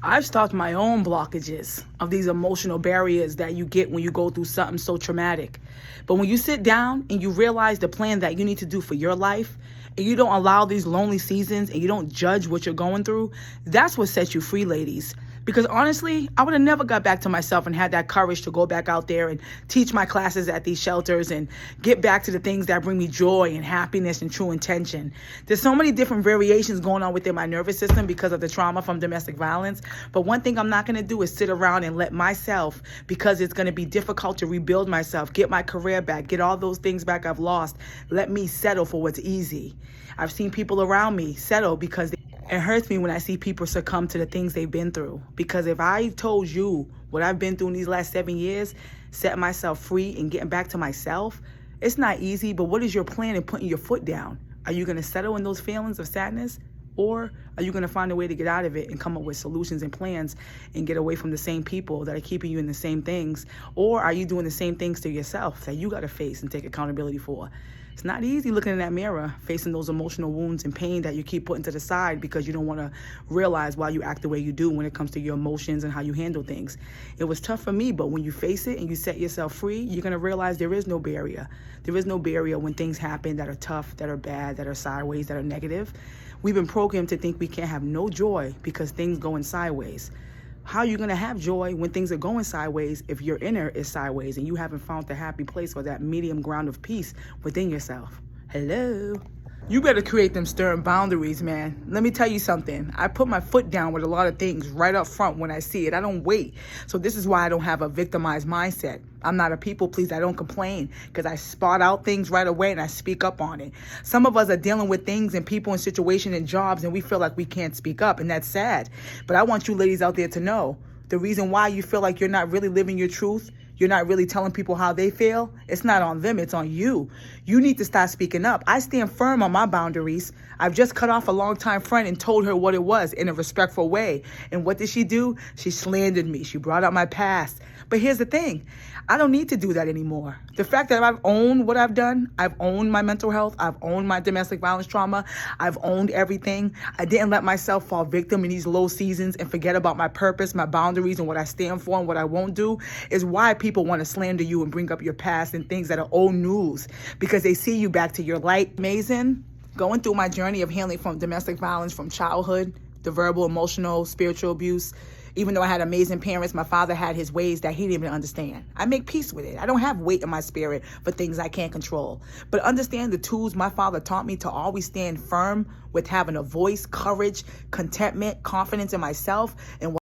I've stopped my own blockages of these emotional barriers that you get when you go through something so traumatic. But when you sit down and you realize the plan that you need to do for your life, and you don't allow these lonely seasons and you don't judge what you're going through, that's what sets you free, ladies. Because honestly, I would have never got back to myself and had that courage to go back out there and teach my classes at these shelters and get back to the things that bring me joy and happiness and true intention. There's so many different variations going on within my nervous system because of the trauma from domestic violence. But one thing I'm not going to do is sit around and let myself, because it's going to be difficult to rebuild myself, get my career back, get all those things back I've lost, let me settle for what's easy. I've seen people around me settle because it hurts me when I see people succumb to the things they've been through. Because if I told you what I've been through in these last 7 years, setting myself free and getting back to myself, it's not easy, but what is your plan in putting your foot down? Are you going to settle in those feelings of sadness? Or are you going to find a way to get out of it and come up with solutions and plans and get away from the same people that are keeping you in the same things? Or are you doing the same things to yourself that you got to face and take accountability for? It's not easy looking in that mirror, facing those emotional wounds and pain that you keep putting to the side because you don't want to realize why you act the way you do when it comes to your emotions and how you handle things. It was tough for me, but when you face it and you set yourself free, you're going to realize there is no barrier. There is no barrier when things happen that are tough, that are bad, that are sideways, that are negative. We've been programmed to think we can't have no joy because things going sideways. How are you going to have joy when things are going sideways if your inner is sideways and you haven't found the happy place or that medium ground of peace within yourself? Hello? You better create them stern boundaries, man. Let me tell you something. I put my foot down with a lot of things right up front when I see it. I don't wait. So this is why I don't have a victimized mindset. I'm not a people pleaser. I don't complain because I spot out things right away and I speak up on it. Some of us are dealing with things and people and situations and jobs and we feel like we can't speak up, and that's sad. But I want you ladies out there to know the reason why you feel like you're not really living your truth, you're not really telling people how they feel, it's not on them, it's on you. You need to start speaking up. I stand firm on my boundaries. I've just cut off a longtime friend and told her what it was in a respectful way. And what did she do? She slandered me. She brought up my past. But here's the thing. I don't need to do that anymore. The fact that I've owned what I've done, I've owned my mental health, I've owned my domestic violence trauma, I've owned everything. I didn't let myself fall victim in these low seasons and forget about my purpose, my boundaries, and what I stand for and what I won't do is why people want to slander you and bring up your past and things that are old news because they see you back to your light. Amazing. Going through my journey of healing from domestic violence, from childhood, the verbal, emotional, spiritual abuse. Even though I had amazing parents, my father had his ways that he didn't even understand. I make peace with it. I don't have weight in my spirit for things I can't control. But understand the tools my father taught me to always stand firm with having a voice, courage, contentment, confidence in myself, and